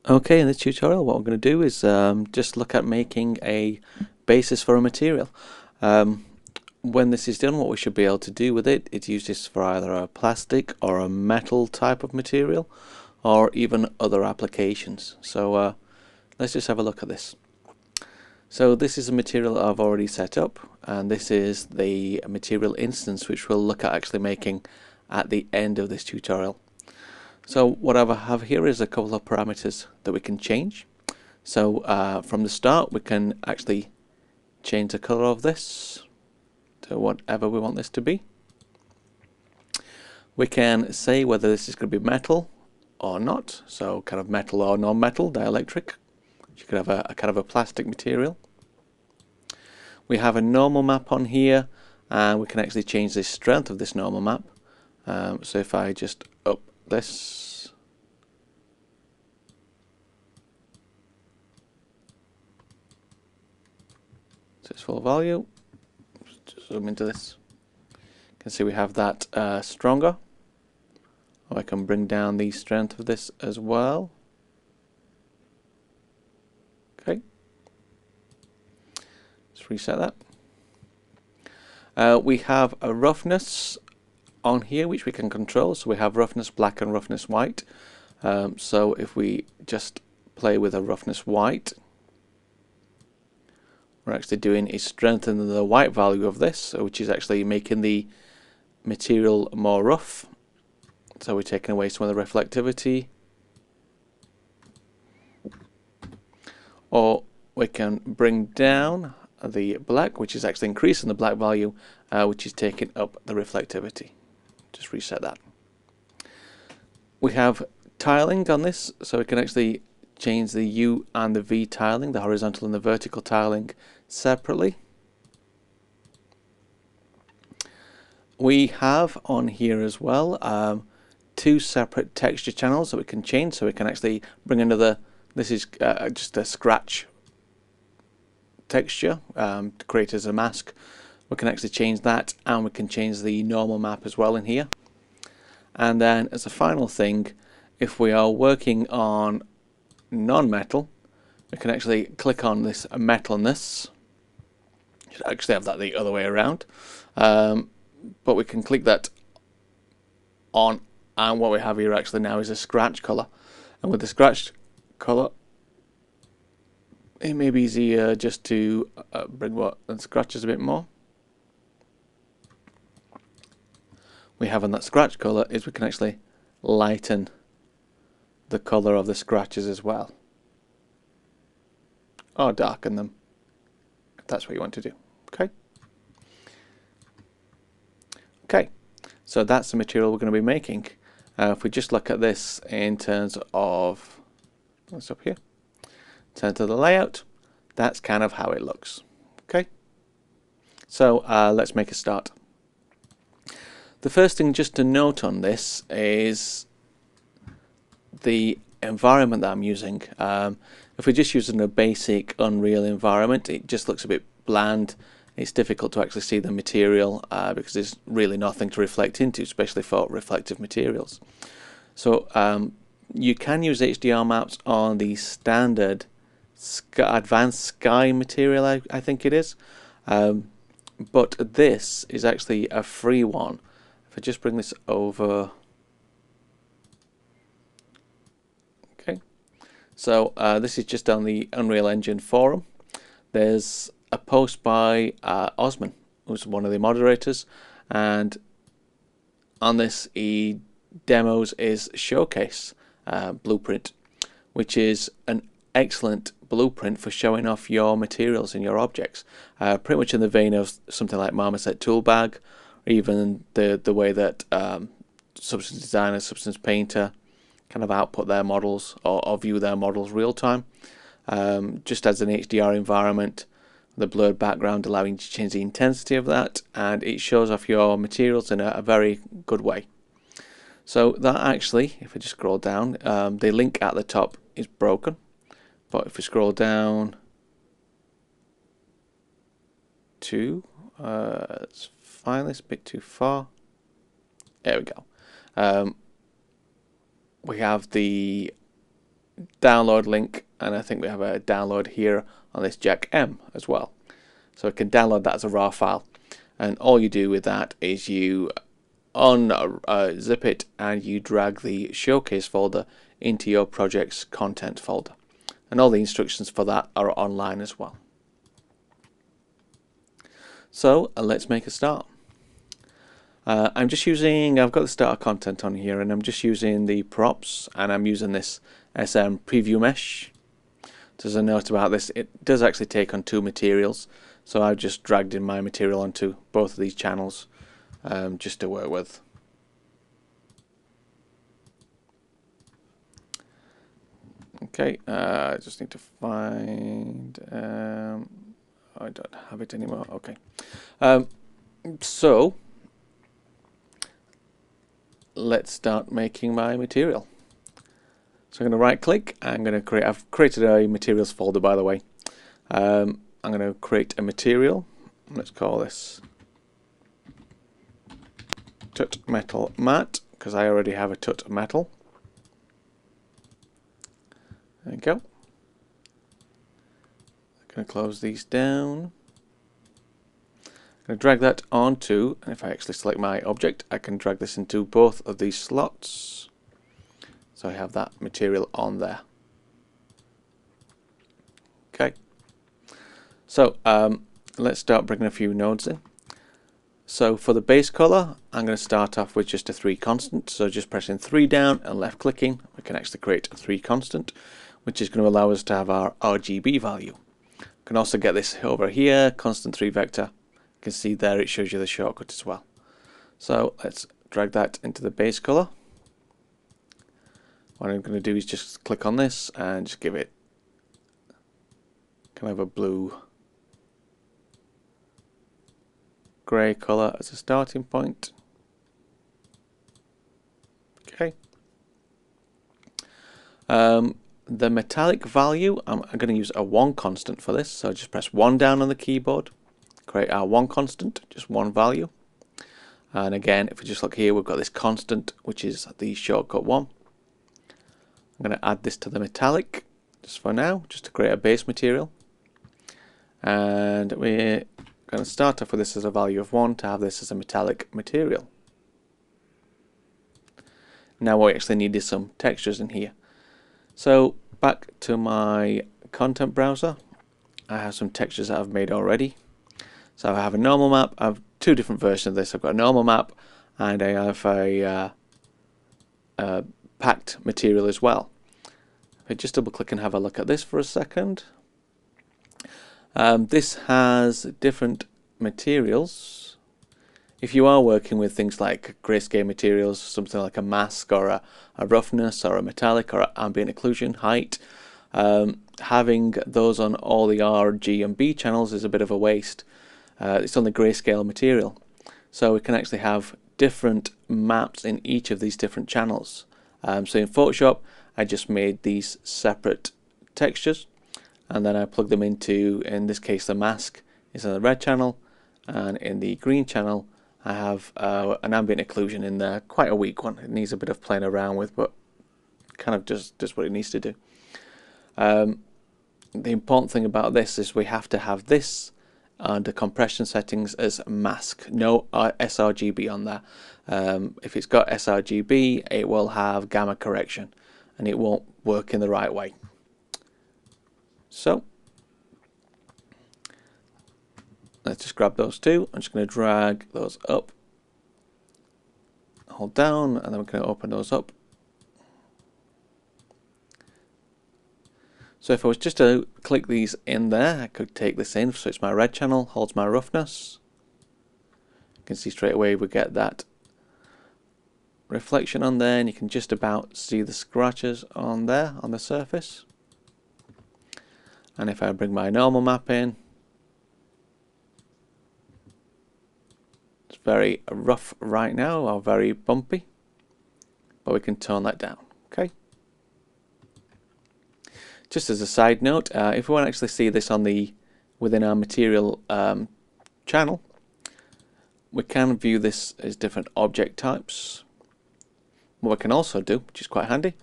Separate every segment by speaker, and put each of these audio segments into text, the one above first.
Speaker 1: Okay, in this tutorial what we're going to do is just look at making a basis for a material. Um, when this is done, what we should be able to do with it is use this for either a plastic or a metal type of material, or even other applications. So let's just have a look at this. So this is a material I've already set up, and this is the material instance which we'll look at actually making at the end of this tutorial. So what I have here is a couple of parameters that we can change. So from the start we can actually change the color of this to whatever we want this to be. We can say whether this is going to be metal or not, so kind of metal or non-metal, dielectric. You could have a kind of a plastic material. We have a normal map on here, and we can actually change the strength of this normal map. So if I just up this, to its full value, just zoom into this, you can see we have that stronger. Or I can bring down the strength of this as well. Okay, let's reset that. We have a roughness on here which we can control, so we have roughness black and roughness white. So if we just play with a roughness white, we're actually doing is strengthening the white value of this, which is actually making the material more rough. So we're taking away some of the reflectivity. Or we can bring down the black, which is actually increasing the black value, which is taking up the reflectivity. Just reset that. We have tiling on this, so we can actually change the U and the V tiling, the horizontal and the vertical tiling, separately. We have on here as well two separate texture channels that we can change, so we can actually bring another. This is just a scratch texture to create as a mask. We can actually change that, and we can change the normal map as well in here. And then as a final thing, if we are working on non-metal, we can actually click on this metal and this. Should actually have that the other way around, but we can click that on, and what we have here actually now is a scratch color. And with the scratch color, it may be easier just to bring what and scratches a bit more. We have on that scratch color is we can actually lighten the color of the scratches as well, or darken them if that's what you want to do. Okay, so that's the material we're going to be making. If we just look at this in terms of what's up here, in terms of the layout, that's kind of how it looks. Okay, so let's make a start. The first thing just to note on this is the environment that I'm using. If we're just using a basic Unreal environment, it just looks a bit bland. It's difficult to actually see the material because there's really nothing to reflect into, especially for reflective materials. So you can use HDR maps on the standard advanced sky material, I think it is. But this is actually a free one. If I just bring this over. Okay, so this is just on the Unreal Engine forum. There's a post by Osman, who's one of the moderators, and on this he demos his showcase blueprint, which is an excellent blueprint for showing off your materials and your objects, pretty much in the vein of something like Marmoset Toolbag, or even the way that Substance Designer, Substance Painter kind of output their models or view their models real time, just as an HDR environment, the blurred background allowing you to change the intensity of that, and it shows off your materials in a very good way. So that actually, if I just scroll down, the link at the top is broken, but if we scroll down to, let's find this a bit too far, there we go. We have the download link, and I think we have a download here on this Jack M as well. So we can download that as a raw file, and all you do with that is you unzip it and you drag the showcase folder into your project's content folder, and all the instructions for that are online as well. So let's make a start. I've got the starter content on here, and I'm just using the props, and I'm using this SM preview mesh. There's a note about this, it does actually take on 2 materials, so I've just dragged in my material onto both of these channels just to work with. Okay, I just need to find, I don't have it anymore. Okay, so let's start making my material. So I'm going to right click, I'm going to I've created a materials folder, by the way. I'm going to create a material, let's call this tut metal mat, because I already have a tut metal. There you go. I'm going to close these down. I'm going to drag that onto, and if I actually select my object, I can drag this into both of these slots. So I have that material on there. Okay. So let's start bringing a few nodes in. So for the base color, I'm going to start off with just a 3 constant. So just pressing 3 down and left clicking, we can actually create a 3 constant, which is going to allow us to have our RGB value. We can also get this over here, constant 3 vector. You can see there it shows you the shortcut as well. So let's drag that into the base color. What I'm going to do is just click on this and just give it kind of a blue grey color as a starting point. Okay. The metallic value, I'm going to use a 1 constant for this, so just press 1 down on the keyboard, create our 1 constant, just 1 value. And again, if we just look here, we've got this constant, which is the shortcut 1. I'm going to add this to the metallic just for now, just to create a base material. And we're going to start off with this as a value of 1 to have this as a metallic material. Now what we actually need is some textures in here. So back to my content browser, I have some textures that I've made already. So I have a normal map. I have 2 different versions of this. I've got a normal map and I have a packed material as well. If I just double click and have a look at this for a second, this has different materials. If you are working with things like Grayscale Materials, something like a mask or a roughness or a metallic or ambient occlusion, height, having those on all the R, G and B channels is a bit of a waste. It's on the Grayscale material. So we can actually have different maps in each of these different channels. So in Photoshop, I just made these separate textures, and then I plug them into, in this case, the mask is in the red channel, and in the green channel, I have an ambient occlusion in there, quite a weak one. It needs a bit of playing around with, but kind of just what it needs to do. The important thing about this is we have to have this under compression settings as mask, no sRGB on there. If it's got sRGB, it will have gamma correction and it won't work in the right way. So let's just grab those 2. I'm just going to drag those up, hold down, and then we're going to open those up. So if I was just to click these in there, I could take this in. So it's my red channel, holds my roughness. You can see straight away we get that reflection on there, and you can just about see the scratches on there on the surface. And if I bring my normal map in, it's very rough right now, or very bumpy, but we can tone that down. Okay. Just as a side note, if we want to actually see this on within our material channel, we can view this as different object types. What we can also do, which is quite handy,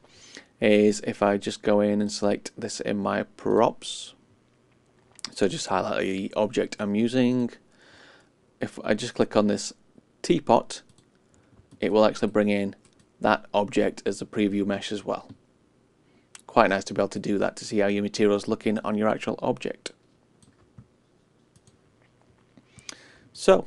Speaker 1: is if I just go in and select this in my props. So just highlight the object I'm using. If I just click on this teapot, it will actually bring in that object as a preview mesh as well. Quite nice to be able to do that to see how your material is looking on your actual object. So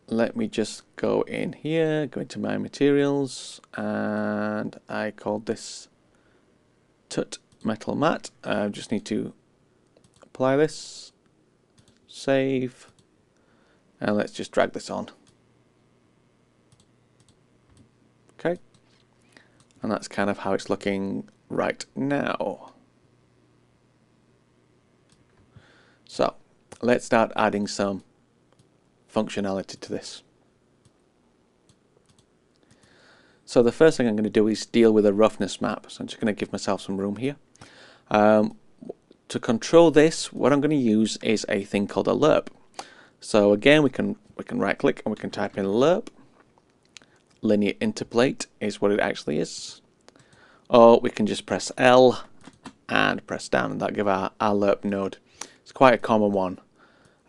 Speaker 1: let me just go in here, go into my materials, and I called this Tut Metal Mat. I just need to apply this, save, and let's just drag this on. Okay, and that's kind of how it's looking right now. So let's start adding some functionality to this. So the first thing I'm going to do is deal with a roughness map. So I'm just going to give myself some room here. To control this, what I'm going to use is a thing called a lerp. So again, we can right click and we can type in lerp. Linear interpolate is what it actually is. Or we can just press L and press down, and that'll give our lerp node. It's quite a common one.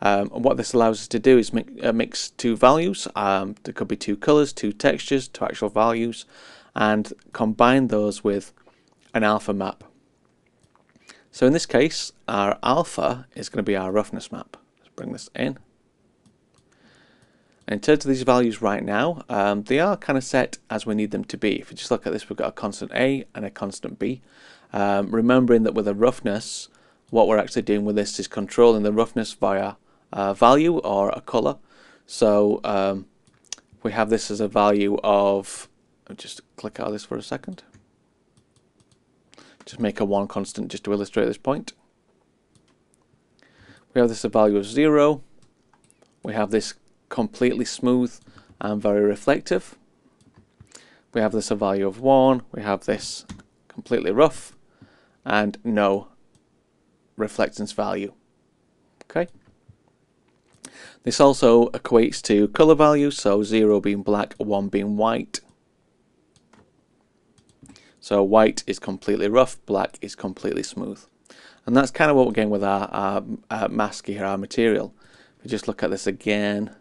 Speaker 1: And what this allows us to do is mix two values. There could be two colors, two textures, two actual values, and combine those with an alpha map. So in this case, our alpha is going to be our roughness map. Let's bring this in. And in terms of these values right now, they are kind of set as we need them to be. If you just look at this, we've got a constant A and a constant B. Remembering that with a roughness, what we're actually doing with this is controlling the roughness via value or a color. So we have this as a value of, I'll just click out of this for a second. Just make a 1 constant just to illustrate this point. We have this a value of 0. We have this completely smooth and very reflective. We have this a value of 1. We have this completely rough and no reflectance value. Okay. This also equates to color values, so 0 being black, 1 being white. So white is completely rough, black is completely smooth. And that's kind of what we're getting with our mask here, our material. If we just look at this again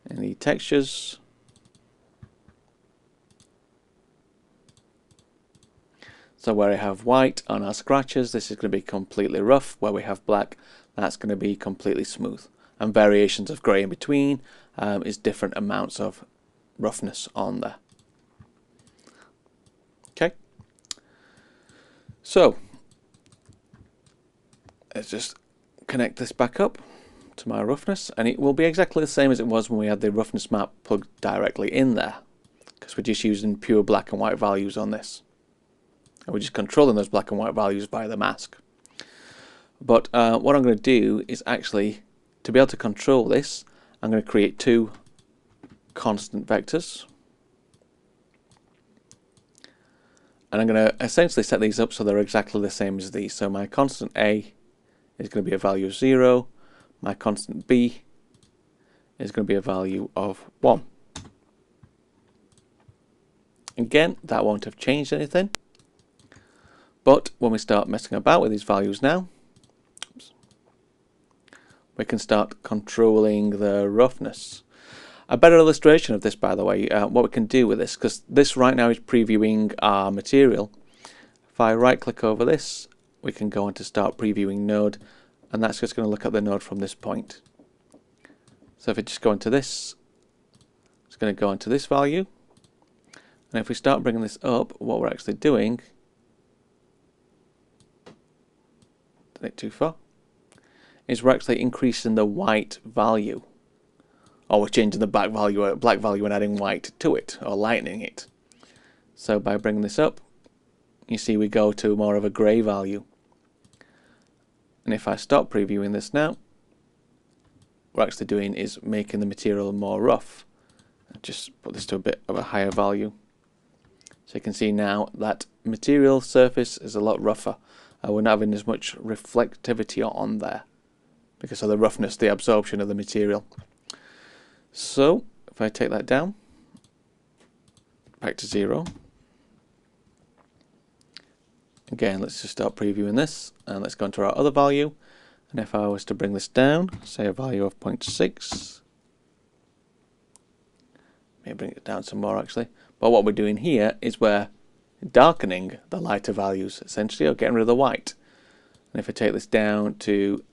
Speaker 1: in the textures. So where I have white on our scratches, this is going to be completely rough. Where we have black, that's going to be completely smooth. And variations of grey in between is different amounts of roughness on there. Okay. So let's just connect this back up to my roughness, and it will be exactly the same as it was when we had the roughness map plugged directly in there, because we're just using pure black and white values on this. And we're just controlling those black and white values via the mask. But what I'm going to do is actually, to be able to control this, I'm going to create two constant vectors. And I'm going to essentially set these up so they're exactly the same as these. So my constant A is going to be a value of 0. My constant B is going to be a value of 1. Again, that won't have changed anything. But when we start messing about with these values now, we can start controlling the roughness. A better illustration of this, by the way, what we can do with this, because this right now is previewing our material. If I right click over this, we can go into start previewing node, and that's just going to look at the node from this point. So if we just go into this, it's going to go into this value. And if we start bringing this up, what we're actually doing, not too far, is we're actually increasing the white value. Or we're changing the black value and adding white to it, or lightening it. So by bringing this up, you see we go to more of a grey value. And if I stop previewing this now, what we're actually doing is making the material more rough. I'll just put this to a bit of a higher value. So you can see now that material surface is a lot rougher. We're not having as much reflectivity on there because of the roughness, the absorption of the material. So if I take that down, back to 0. Again, let's just start previewing this, and let's go into our other value. And if I was to bring this down, say a value of 0.6, maybe bring it down some more actually. But what we're doing here is we're darkening the lighter values, essentially, or getting rid of the white. And if I take this down to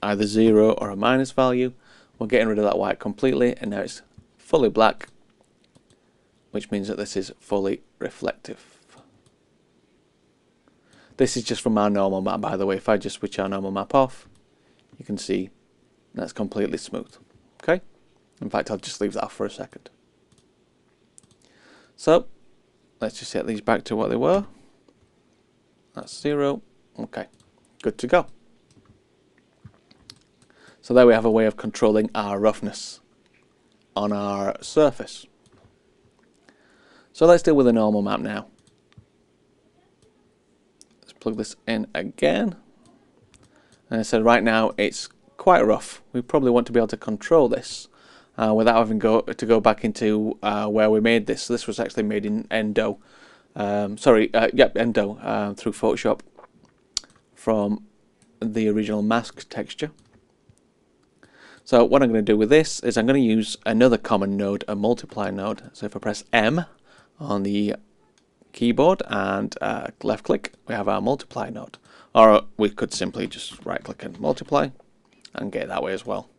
Speaker 1: either 0 or a minus value, we're getting rid of that white completely, and now it's fully black, which means that this is fully reflective. This is just from our normal map, by the way. If I just switch our normal map off, you can see that's completely smooth. Okay? In fact, I'll just leave that off for a second. So, let's just set these back to what they were. That's 0. Okay, good to go. So there we have a way of controlling our roughness on our surface. So let's deal with a normal map now. Plug this in again, and I said right now it's quite rough. We probably want to be able to control this without having to go back into where we made this. So this was actually made in Endo, Endo through Photoshop from the original mask texture. So what I'm going to do with this is I'm going to use another common node, a multiply node. So if I press M on the keyboard and left click, we have our multiply node, or we could simply just right click and multiply and get it that way as well.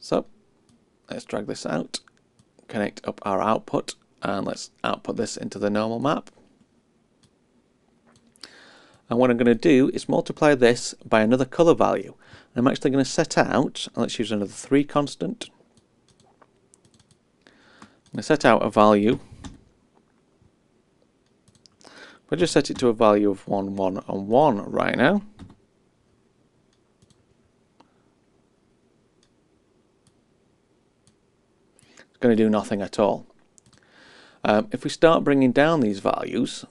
Speaker 1: So let's drag this out, connect up our output, and let's output this into the normal map. And what I'm going to do is multiply this by another color value. I'm actually going to set out, let's use another 3 constant. I'm going to set out a value. We'll just set it to a value of 1, 1, and 1 right now. It's going to do nothing at all. If we start bringing down these values,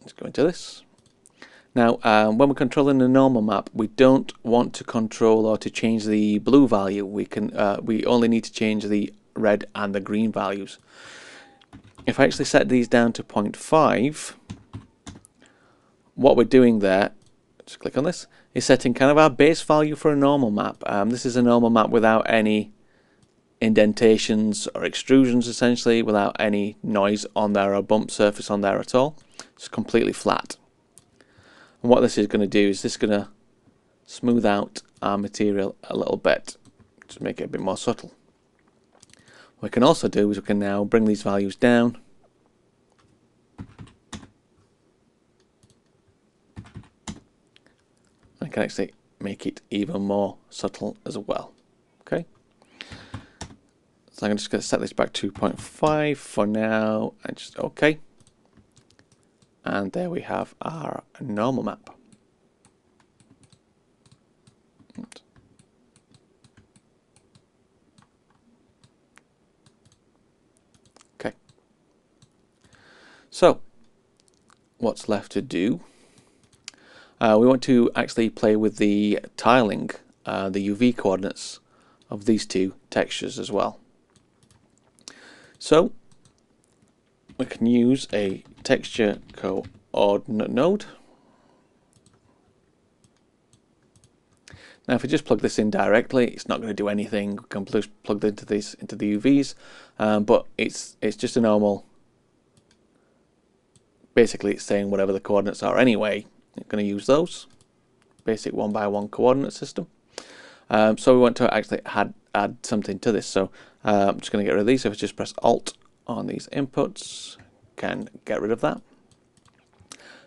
Speaker 1: let's go into this. Now, when we're controlling the normal map, we don't want to control or to change the blue value. We only need to change the red and the green values. If I actually set these down to 0.5, what we're doing there, just click on this, is setting kind of our base value for a normal map. This is a normal map without any indentations or extrusions, essentially, without any noise on there or bump surface on there at all. It's completely flat. And what this is going to do is this is going to smooth out our material a little bit to make it a bit more subtle. What we can also do is we can now bring these values down and can actually make it even more subtle as well. Okay, so I'm just going to set this back to 2.5 for now and just OK. And there we have our normal map. Okay. So, what's left to do? We want to actually play with the tiling, the UV coordinates of these two textures as well. So, we can use a texture coordinate node. Now if we just plug this in directly, it's not going to do anything. We can plug into the UVs, but it's just a normal, basically it's saying whatever the coordinates are anyway. I'm going to use those basic 1x1 coordinate system. So we want to actually add something to this, so I'm just going to get rid of these. So if I just press Alt on these inputs, can get rid of that.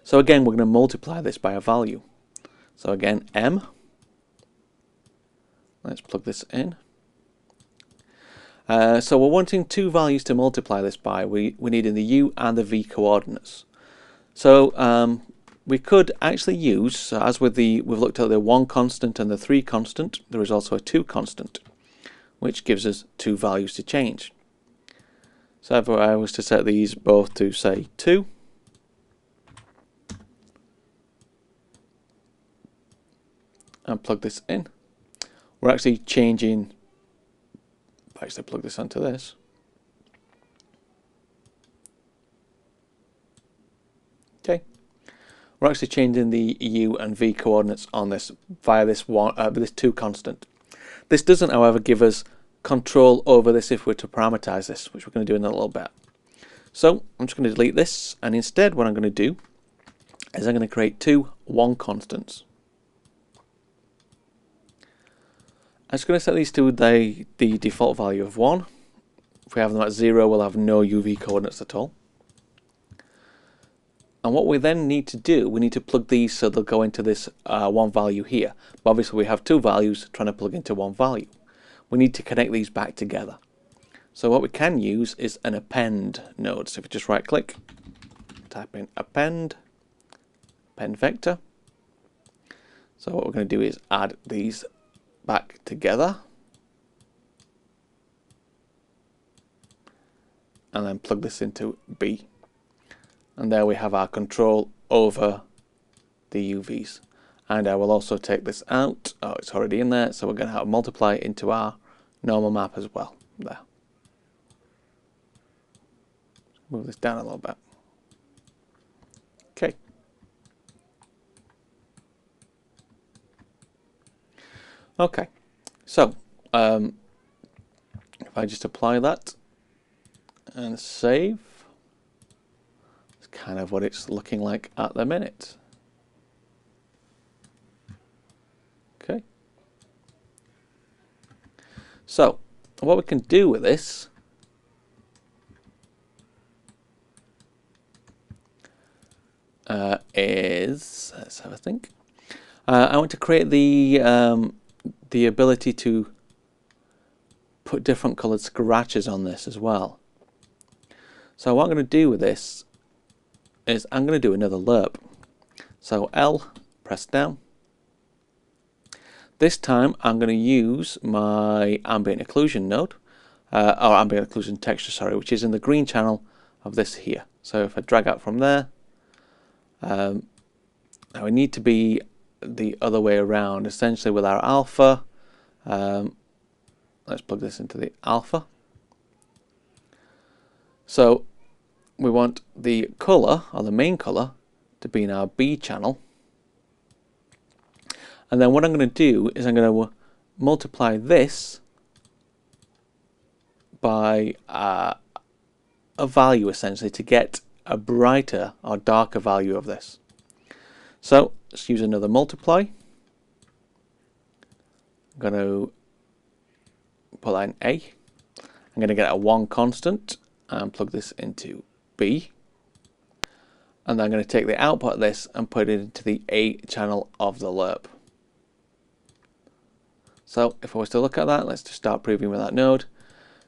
Speaker 1: So again, we're going to multiply this by a value. So again, M. Let's plug this in. So we're wanting two values to multiply this by. We need in the U and the V coordinates. So we could actually use, so as with we've looked at the 1 constant and the 3 constant, there is also a 2 constant, which gives us two values to change. So if I was to set these both to, say, 2, and plug this in, we're actually changing I actually plug this onto this. Okay, we're actually changing the U and V coordinates on this via this this 2 constant. This doesn't, however, give us control over this if we're to parameterize this, which we're going to do in a little bit. So I'm just going to delete this, and instead what I'm going to do is I'm going to create 2 1 constants. I'm just going to set these to the default value of 1. If we have them at 0, we'll have no UV coordinates at all. And what we then need to do, we need to plug these so they'll go into this 1 value here. But obviously we have 2 values trying to plug into 1 value. We need to connect these back together. So what we can use is an append node. So if we just right click, type in append vector. So what we're going to do is add these back together. And then plug this into B. And there we have our control over the UVs. And I will also take this out. Oh, it's already in there, so we're going to have to multiply it into our normal map as well. There. Move this down a little bit. Okay. Okay. So, if I just apply that and save, it's kind of what it's looking like at the minute. Okay. So, what we can do with this is, let's have a think. I want to create the ability to put different colored scratches on this as well. So what I'm going to do with this is I'm going to do another lerp. So L, press down. This time I'm going to use my ambient occlusion node, or ambient occlusion texture, sorry, which is in the green channel of this here. So if I drag out from there, now we need to be the other way around, essentially with our alpha. Let's plug this into the alpha. So we want the color, or the main color, to be in our B channel. And then what I'm going to do is I'm going to multiply this by a value, essentially, to get a brighter or darker value of this. So let's use another multiply. I'm going to put that in A. I'm going to get a 1 constant and plug this into B. And then I'm going to take the output of this and put it into the A channel of the lerp. So if I was to look at that, let's just start previewing with that node.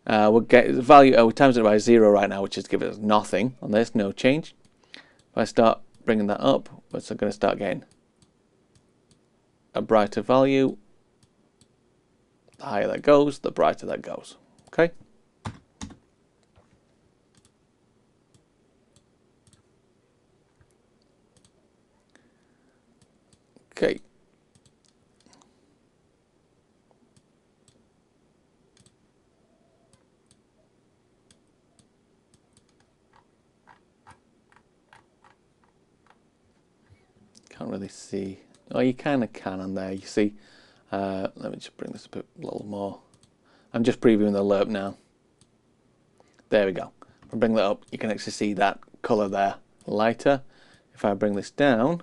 Speaker 1: We'll get the value, we times it by 0 right now, which is giving us nothing on this, no change. If I start bringing that up, we're going to start getting a brighter value. The higher that goes, the brighter that goes. Okay. Okay. Can't really see. Oh, you kind of can on there. You see. Let me just bring this a little more. I'm just previewing the lerp now. There we go. If I bring that up, you can actually see that color there lighter. If I bring this down,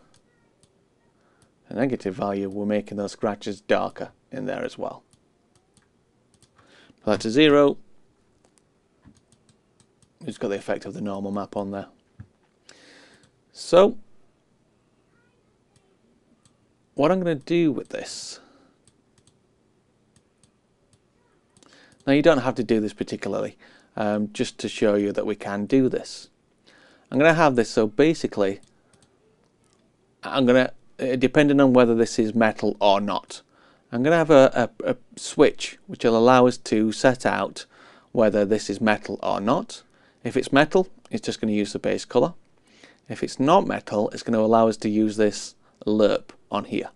Speaker 1: a negative value, we're making those scratches darker in there as well. Put that to 0. It's got the effect of the normal map on there. So what I'm going to do with this, now you don't have to do this particularly, just to show you that we can do this. I'm going to have this, so basically I'm going to, depending on whether this is metal or not, I'm going to have a switch which will allow us to set out whether this is metal or not. If it's metal, it's just going to use the base color. If it's not metal, it's going to allow us to use this lerp on here.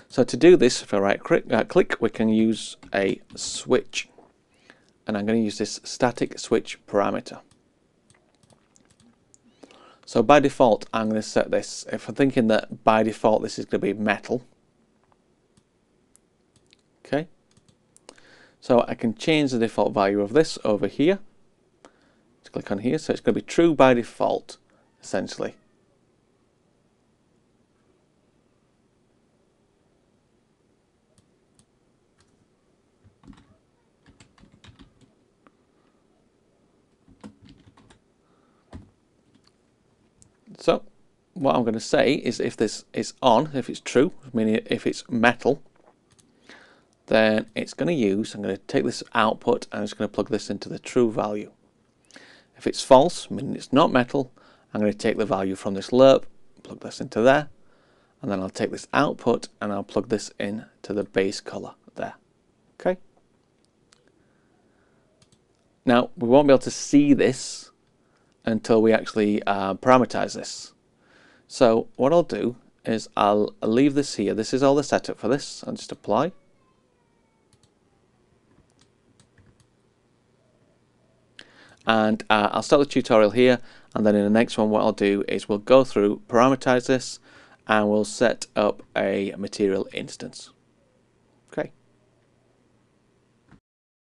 Speaker 1: So to do this, if I right click, we can use a switch. and I'm going to use this static switch parameter. So by default, I'm going to set this, if I'm thinking that by default this is going to be metal, okay, so I can change the default value of this over here. Let's click on here, so it's going to be true by default, essentially. So what I'm going to say is if this is on, if it's true, meaning if it's metal, then it's going to use, I'm going to take this output and I'm just going to plug this into the true value. If it's false, meaning it's not metal, I'm going to take the value from this lerp, plug this into there, and then I'll take this output and I'll plug this into the base color there. Okay. Now we won't be able to see this until we actually parameterize this. So what I'll do is I'll leave this here. This is all the setup for this. I'll just apply. And I'll start the tutorial here, and then in the next one what I'll do is we'll go through, parameterize this, and we'll set up a material instance. Okay.